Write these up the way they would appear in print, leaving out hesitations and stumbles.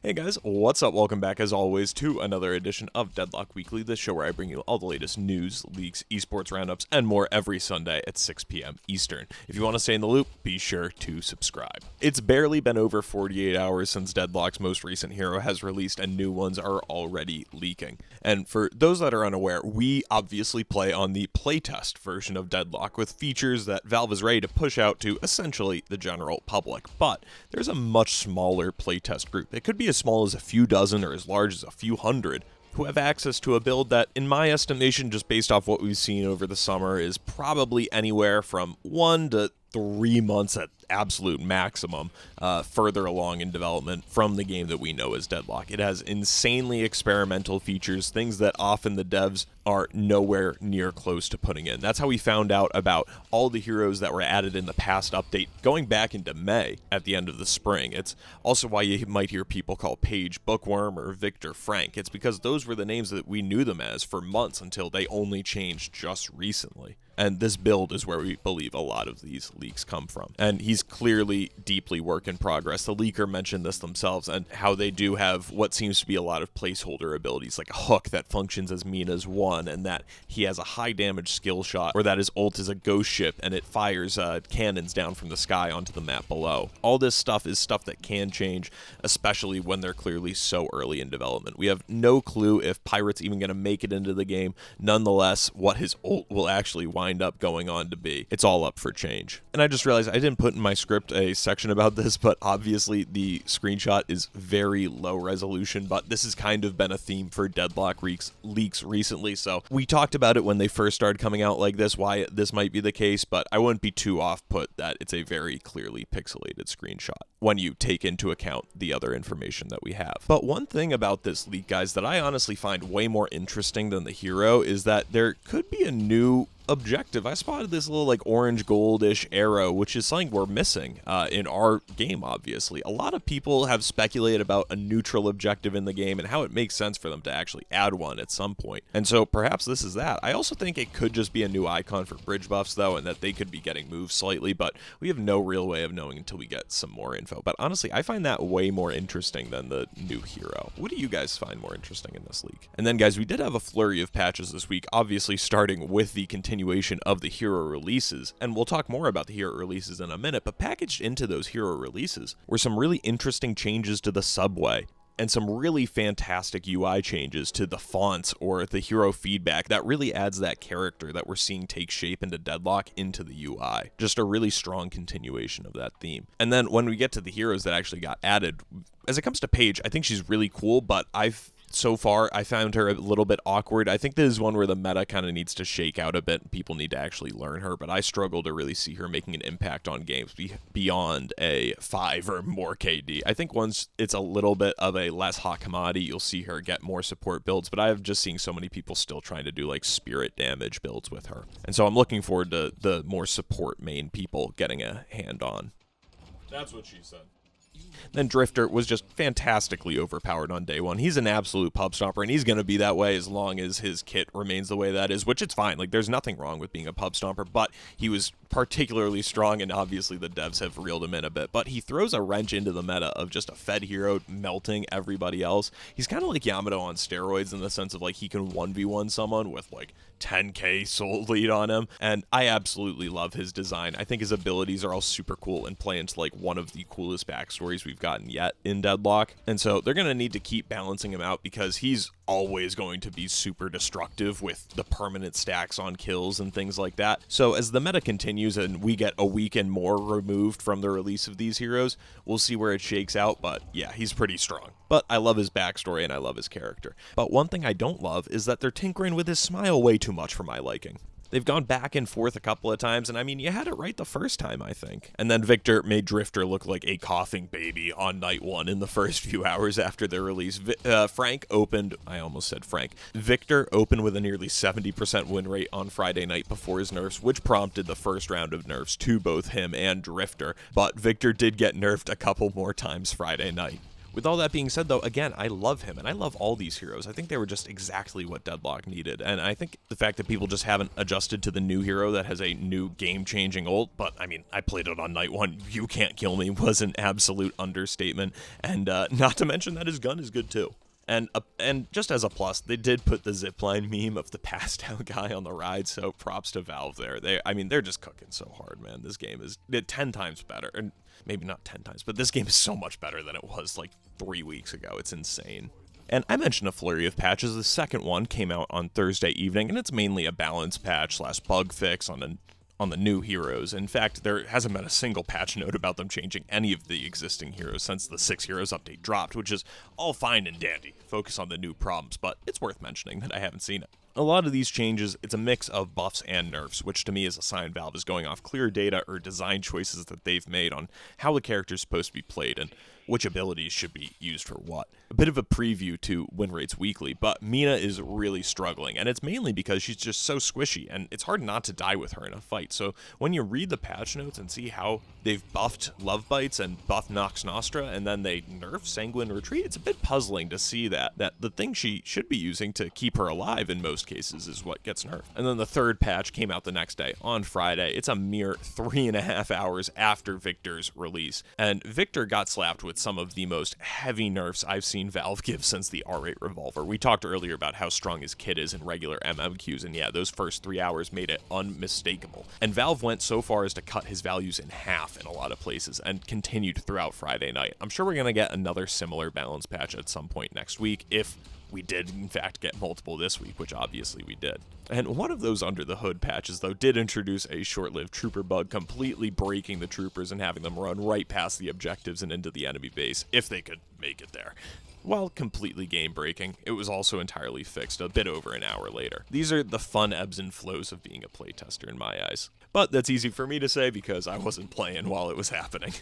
Hey guys, what's up? Welcome back as always to another edition of Deadlock Weekly, the show where I bring you all the latest news, leaks, esports roundups, and more every Sunday at 6 p.m. Eastern. If you want to stay in the loop, be sure to subscribe. It's barely been over 48 hours since Deadlock's most recent hero has released, and new ones are already leaking. And for those that are unaware, we obviously play on the playtest version of Deadlock with features that Valve is ready to push out to essentially the general public. But there's a much smaller playtest group. It could be as small as a few dozen or as large as a few hundred who have access to a build that, in my estimation, just based off what we've seen over the summer, is probably anywhere from 1 to 3 months at absolute maximum further along in development from the game that we know as Deadlock. It has insanely experimental features, things that often the devs are nowhere near close to putting in. That's how we found out about all the heroes that were added in the past update going back into May at the end of the spring. It's also why you might hear people call Paige Bookworm or Victor Frank. It's because those were the names that we knew them as for months until they only changed just recently. And this build is where we believe a lot of these leaks come from. And he's clearly deeply work in progress. The leaker mentioned this themselves and how they do have what seems to be a lot of placeholder abilities, like a hook that functions as mean as one, and that he has a high damage skill shot, or that his ult is a ghost ship and it fires cannons down from the sky onto the map below. All this stuff is stuff that can change, especially when they're clearly so early in development. We have no clue if Pirate's even going to make it into the game. Nonetheless, what his ult will actually wind up going on to be, it's all up for change. And I just realized I didn't put in my script a section about this, but obviously the screenshot is very low resolution, but this has kind of been a theme for Deadlock leaks recently, so we talked about it when they first started coming out like this, why this might be the case, but I wouldn't be too off put that it's a very clearly pixelated screenshot when you take into account the other information that we have. But one thing about this leak, guys, that I honestly find way more interesting than the hero is that there could be a new objective. I spotted this little like orange goldish arrow, which is something we're missing in our game. Obviously, a lot of people have speculated about a neutral objective in the game and how it makes sense for them to actually add one at some point, and so perhaps this is that. I also think it could just be a new icon for bridge buffs though, and that they could be getting moved slightly, but we have no real way of knowing until we get some more info. But honestly, I find that way more interesting than the new hero. What do you guys find more interesting in this leak? And then guys, we did have a flurry of patches this week, obviously starting with the continuation of the hero releases, and we'll talk more about the hero releases in a minute, but packaged into those hero releases were some really interesting changes to the subway and some really fantastic UI changes to the fonts or the hero feedback that really adds that character that we're seeing take shape into Deadlock into the UI. Just a really strong continuation of that theme. And then when we get to the heroes that actually got added, as it comes to Paige, I think she's really cool, but so far, I found her a little bit awkward. I think this is one where the meta kind of needs to shake out a bit. People need to actually learn her, but I struggle to really see her making an impact on games beyond a 5 or more KD. I think once it's a little bit of a less hot commodity, you'll see her get more support builds, but I've just seen so many people still trying to do like spirit damage builds with her. And so I'm looking forward to the more support main people getting a hand on. That's what she said. Then Drifter was just fantastically overpowered on day one. He's an absolute pub stomper, and he's going to be that way as long as his kit remains the way that is, which it's fine. Like, there's nothing wrong with being a pub stomper, but he was particularly strong, and obviously the devs have reeled him in a bit. But he throws a wrench into the meta of just a fed hero melting everybody else. He's kind of like Yamato on steroids in the sense of, like, he can 1v1 someone with, like, 10k soul lead on him, and I absolutely love his design. I think his abilities are all super cool and play into like one of the coolest backstories we've gotten yet in Deadlock, and so they're going to need to keep balancing him out because he's always going to be super destructive with the permanent stacks on kills and things like that. So as the meta continues and we get a week and more removed from the release of these heroes, we'll see where it shakes out, but yeah, he's pretty strong. But I love his backstory and I love his character. But one thing I don't love is that they're tinkering with his smile way too much for my liking. They've gone back and forth a couple of times, and I mean, you had it right the first time, I think. And then Victor made Drifter look like a coughing baby on night one in the first few hours after their release. Victor opened with a nearly 70% win rate on Friday night before his nerfs, which prompted the first round of nerfs to both him and Drifter. But Victor did get nerfed a couple more times Friday night. With all that being said, though, again, I love him, and I love all these heroes. I think they were just exactly what Deadlock needed, and I think the fact that people just haven't adjusted to the new hero that has a new game-changing ult, but, I mean, I played it on night 1, you can't kill me, was an absolute understatement, and not to mention that his gun is good, too. And just as a plus, they did put the zipline meme of the passed out guy on the ride, so props to Valve there. They're just cooking so hard, man. This game is 10 times better, and maybe not 10 times, but this game is so much better than it was like 3 weeks ago. It's insane. And I mentioned a flurry of patches. The second one came out on Thursday evening, and it's mainly a balance patch / bug fix on the new heroes. In fact, there hasn't been a single patch note about them changing any of the existing heroes since the 6 Heroes update dropped, which is all fine and dandy. Focus on the new problems, but it's worth mentioning that I haven't seen it. A lot of these changes, it's a mix of buffs and nerfs, which to me is a sign Valve is going off clear data or design choices that they've made on how the character is supposed to be played and which abilities should be used for what. A bit of a preview to Winrates Weekly, but Mina is really struggling, and it's mainly because she's just so squishy, and it's hard not to die with her in a fight. So when you read the patch notes and see how they've buffed Love Bites and buffed Nox Nostra, and then they nerf Sanguine Retreat, it's a bit puzzling to see that the thing she should be using to keep her alive in most cases is what gets nerfed. And then the third patch came out the next day, on Friday. It's a mere 3.5 hours after Victor's release, and Victor got slapped with some of the most heavy nerfs I've seen Valve give since the R8 Revolver. We talked earlier about how strong his kit is in regular MMQs, and yeah, those first 3 hours made it unmistakable. And Valve went so far as to cut his values in half in a lot of places, and continued throughout Friday night. I'm sure we're going to get another similar balance patch at some point next week, if we did in fact get multiple this week, which obviously we did. And one of those under the hood patches, though, did introduce a short-lived trooper bug, completely breaking the troopers and having them run right past the objectives and into the enemy base, if they could make it there. While completely game-breaking, it was also entirely fixed a bit over an hour later. These are the fun ebbs and flows of being a playtester in my eyes. But that's easy for me to say because I wasn't playing while it was happening.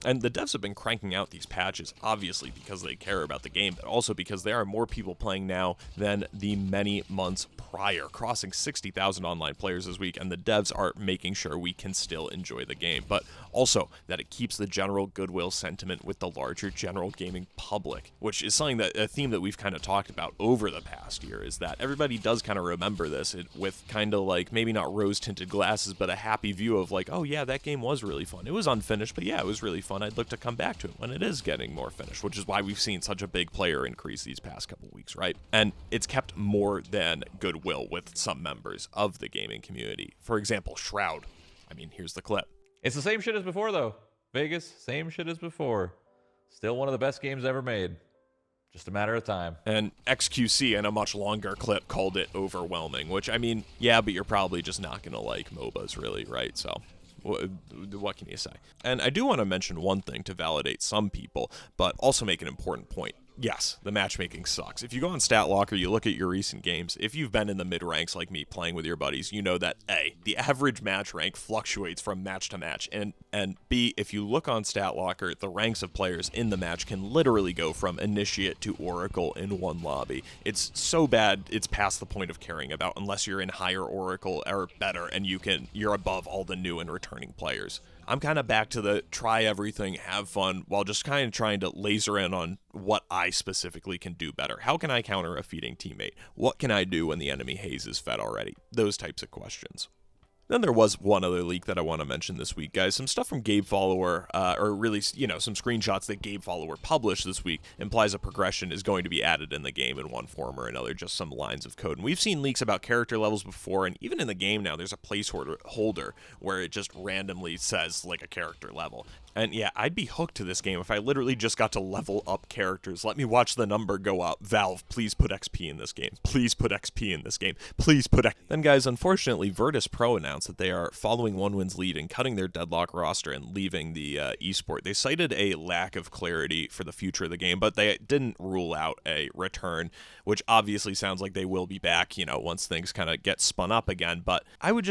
And the devs have been cranking out these patches, obviously because they care about the game, but also because there are more people playing now than the many months prior, crossing 60,000 online players this week, and the devs are making sure we can still enjoy the game, but also that it keeps the general goodwill sentiment with the larger general gaming public, which is something that a theme that we've kind of talked about over the past year, is that everybody does kind of remember this with kind of like, maybe not rose-tinted glasses, but a happy view of like, oh yeah, that game was really fun. It was unfinished, but yeah, it was really fun. I'd look to come back to it when it is getting more finished, which is why we've seen such a big player increase these past couple weeks, right? And it's kept more than goodwill with some members of the gaming community. For example, Shroud. I mean, here's the clip. It's the same shit as before, though. Vegas, same shit as before. Still one of the best games ever made. Just a matter of time. And XQC in a much longer clip called it overwhelming, which, I mean, yeah, but you're probably just not going to like MOBAs, really, right? So what can you say? And I do want to mention one thing to validate some people, but also make an important point. Yes, the matchmaking sucks. If you go on StatLocker, you look at your recent games, if you've been in the mid-ranks like me playing with your buddies, you know that A, the average match rank fluctuates from match to match, and B, if you look on StatLocker, the ranks of players in the match can literally go from Initiate to Oracle in one lobby. It's so bad, it's past the point of caring about unless you're in higher Oracle or better and you're above all the new and returning players. I'm kind of back to the try everything, have fun, while just kind of trying to laser in on what I specifically can do better. How can I counter a feeding teammate? What can I do when the enemy haze is fed already? Those types of questions. Then there was one other leak that I want to mention this week, guys. Some stuff from Gabe Follower, or really, you know, some screenshots that Gabe Follower published this week implies a progression is going to be added in the game in one form or another, just some lines of code. And we've seen leaks about character levels before, and even in the game now, there's a placeholder where it just randomly says, like, a character level. And yeah, I'd be hooked to this game if I literally just got to level up characters. Let me watch the number go up. Valve, please put XP in this game. Please put XP in this game. Please put XP. Then guys, unfortunately, Virtus Pro announced that they are following OneWin's lead and cutting their Deadlock roster and leaving the esport. They cited a lack of clarity for the future of the game, but they didn't rule out a return, which obviously sounds like they will be back, you know, once things kind of get spun up again. But I would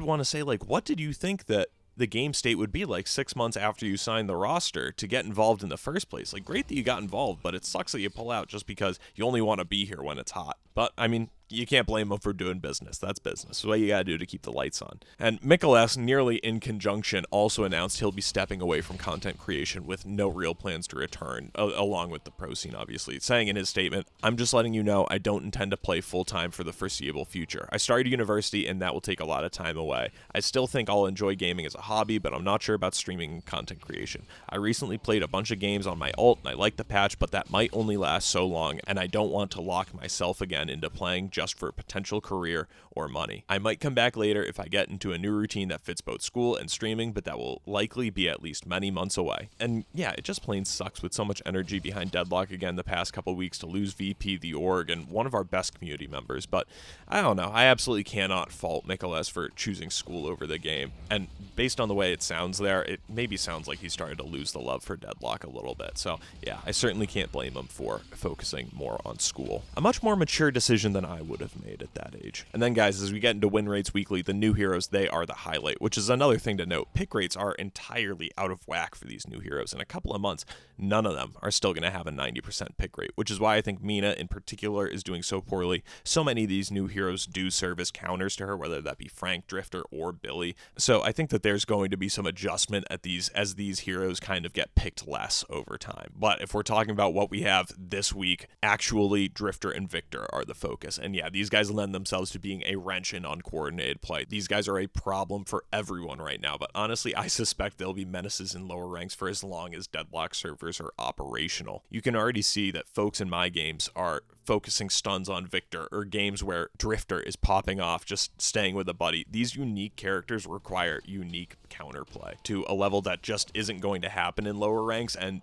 want to say, like, what did you think that the game state would be like 6 months after you sign the roster to get involved in the first place? Like, great that you got involved, but it sucks that you pull out just because you only want to be here when it's hot. But, I mean, you can't blame them for doing business. That's business. It's what you got to do to keep the lights on. And MikaelS, nearly in conjunction, also announced he'll be stepping away from content creation with no real plans to return, along with the pro scene, obviously, saying in his statement, "I'm just letting you know I don't intend to play full-time for the foreseeable future. I started university, and that will take a lot of time away. I still think I'll enjoy gaming as a hobby, but I'm not sure about streaming and content creation. I recently played a bunch of games on my alt, and I like the patch, but that might only last so long, and I don't want to lock myself again into playing just for a potential career or money. I might come back later if I get into a new routine that fits both school and streaming, but that will likely be at least many months away." And yeah, it just plain sucks with so much energy behind Deadlock again the past couple weeks to lose VP the org and one of our best community members. But I don't know, I absolutely cannot fault MikaelS for choosing school over the game. And based on the way it sounds there, it maybe sounds like he started to lose the love for Deadlock a little bit. So yeah, I certainly can't blame him for focusing more on school. A much more mature decision than I would have made at that age. And then guys, as we get into Winrates Weekly, the new heroes, they are the highlight, which is another thing to note. Pick rates are entirely out of whack for these new heroes. In a couple of months, none of them are still going to have a 90% pick rate, which is why I think Mina in particular is doing so poorly. So many of these new heroes do serve as counters to her, whether that be Frank, Drifter, or Billy. So I think that there's going to be some adjustment at these as these heroes kind of get picked less over time. But if we're talking about what we have this week, actually Drifter and Victor are the focus. And yeah, these guys lend themselves to being a wrench in uncoordinated play. These guys are a problem for everyone right now, but honestly, I suspect they'll be menaces in lower ranks for as long as Deadlock servers are operational. You can already see that folks in my games are focusing stuns on Victor, or games where Drifter is popping off, just staying with a buddy. These unique characters require unique counterplay to a level that just isn't going to happen in lower ranks, and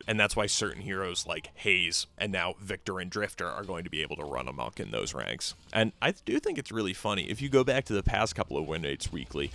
that's why certain heroes like Haze and now Victor and Drifter are going to be able to run amok in those ranks. And I do think it's really funny. If you go back to the past couple of Winrates Weekly,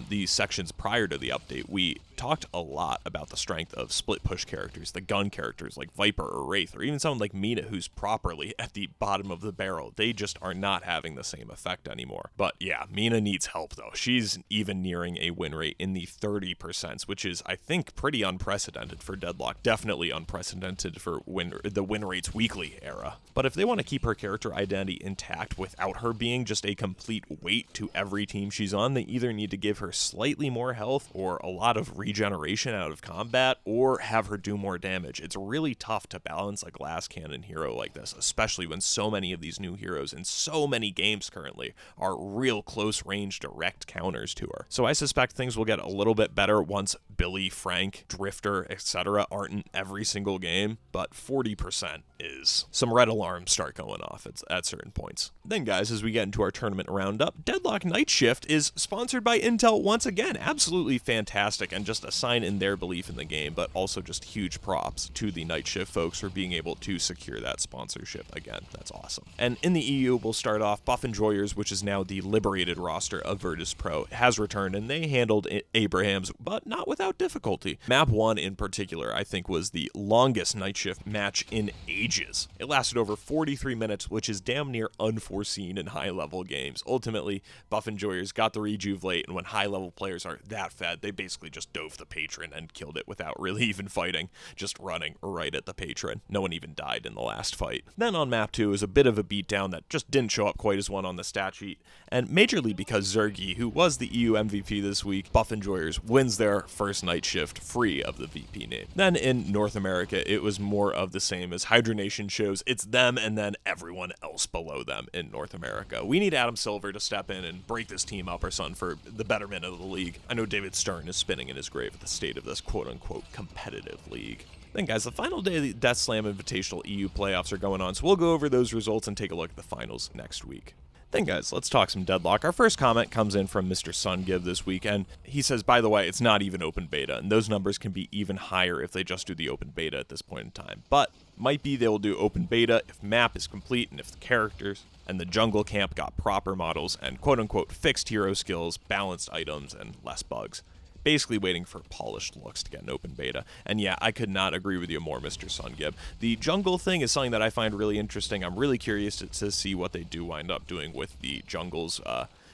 these sections prior to the update, we talked a lot about the strength of split push characters, the gun characters like Viper or Wraith, or even someone like Mina who's properly at the bottom of the barrel. They just are not having the same effect anymore. But yeah, Mina needs help though. She's even nearing a win rate in the 30%, which is, I think, pretty unprecedented for Deadlock. Definitely unprecedented for the Winrates Weekly era. But if they want to keep her character identity intact without her being just a complete weight to every team she's on, they either need to give her slightly more health or a lot of regeneration out of combat, or have her do more damage. It's really tough to balance a glass cannon hero like this, especially when so many of these new heroes in so many games currently are real close range direct counters to her. So I suspect things will get a little bit better once Billy, Frank, Drifter, etc. aren't in every single game, but 40% is some red alarms start going off at certain points. Then guys, as we get into our tournament roundup, Deadlock Night Shift is sponsored by Intel once again. Absolutely fantastic, and just a sign in their belief in the game, but also just huge props to the Night Shift folks for being able to secure that sponsorship again. That's awesome. And in the EU, we'll start off Buff Enjoyers, which is now the liberated roster of Virtus Pro, has returned, and they handled Abrahams, but not without difficulty. Map 1 in particular, I think, was the longest Night Shift match in ages. It lasted over 43 minutes, which is damn near unforeseen in high-level games. Ultimately, Buff Enjoyers got the rejuve late, and when high-level players are that fed, they basically just dove the patron and killed it without really even fighting, just running right at the patron. No one even died in the last fight. Then on map 2 is a bit of a beatdown that just didn't show up quite as one on the stat sheet, and majorly because Zergy, who was the EU MVP this week, Buff Enjoyers wins their first Night Shift free of the VP name. Then in North America, it was more of the same as Hydra Nation shows. It's them and then everyone else below them in North America. We need Adam Silver to step in and break this team up or something for the betterment of the league. I know David Stern is spinning in his grave at the state of this quote-unquote competitive league. Then guys, the final day of the Death Slam Invitational EU playoffs are going on, so we'll go over those results and take a look at the finals next week. Then guys, let's talk some Deadlock. Our first comment comes in from Mr. Sungib this week, and he says, by the way, it's not even open beta, and those numbers can be even higher if they just do the open beta at this point in time. But might be they'll do open beta if map is complete and if the characters and the jungle camp got proper models and quote-unquote fixed hero skills, balanced items, and less bugs. Basically waiting for polished looks to get an open beta. And yeah, I could not agree with you more, Mr. Sungib. The jungle thing is something that I find really interesting. I'm really curious to see what they do wind up doing with the jungles,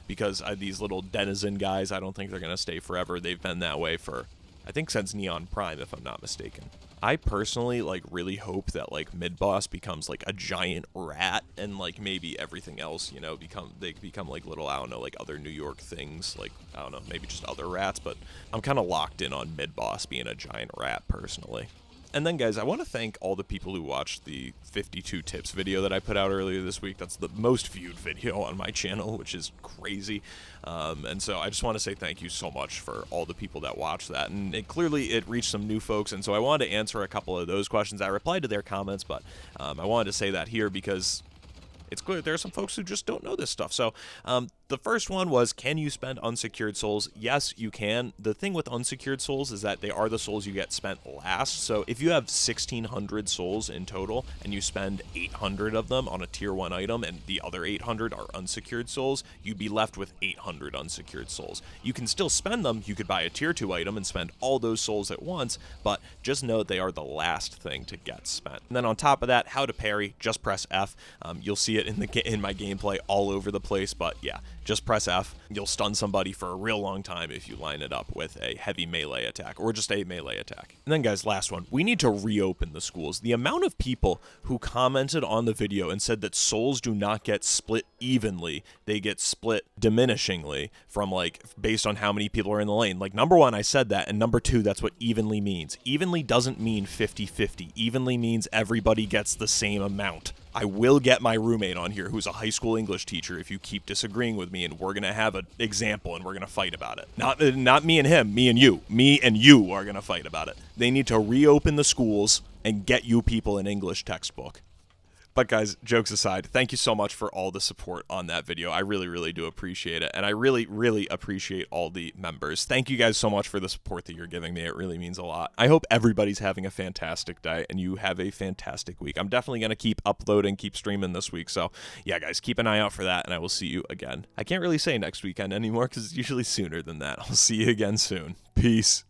because these little denizen guys, I don't think they're going to stay forever. They've been that way for, I think, since Neon Prime, if I'm not mistaken. I personally like really hope that like mid boss becomes like a giant rat, and like maybe everything else, you know, become like little, I don't know, like other New York things, like I don't know, maybe just other rats. But I'm kind of locked in on mid boss being a giant rat personally. And then, guys, I want to thank all the people who watched the 52 tips video that I put out earlier this week. That's the most viewed video on my channel, which is crazy. And so I just want to say thank you so much for all the people that watched that. And it reached some new folks, and so I wanted to answer a couple of those questions. I replied to their comments, but I wanted to say that here because it's clear there are some folks who just don't know this stuff. So the first one was, can you spend unsecured souls? Yes, you can. The thing with unsecured souls is that they are the souls you get spent last. So if you have 1,600 souls in total and you spend 800 of them on a tier 1 item and the other 800 are unsecured souls, you'd be left with 800 unsecured souls. You can still spend them. You could buy a tier 2 item and spend all those souls at once, but just know they are the last thing to get spent. And then on top of that, how to parry, just press F. You'll see it in my gameplay all over the place, but yeah, just press F. You'll stun somebody for a real long time if you line it up with a heavy melee attack or just a melee attack. And then, guys, last one. We need to reopen the schools. The amount of people who commented on the video and said that souls do not get split evenly, they get split diminishingly from like based on how many people are in the lane. Like, number one, I said that, and number two, that's what evenly means. Evenly doesn't mean 50-50. Evenly means everybody gets the same amount. I will get my roommate on here who's a high school English teacher if you keep disagreeing with me, and we're going to have an example and we're going to fight about it. Not me and him, me and you. Me and you are going to fight about it. They need to reopen the schools and get you people an English textbook. But guys, jokes aside, thank you so much for all the support on that video. I really, really do appreciate it. And I really, really appreciate all the members. Thank you guys so much for the support that you're giving me. It really means a lot. I hope everybody's having a fantastic day and you have a fantastic week. I'm definitely going to keep uploading, keep streaming this week. So yeah, guys, keep an eye out for that and I will see you again. I can't really say next weekend anymore because it's usually sooner than that. I'll see you again soon. Peace.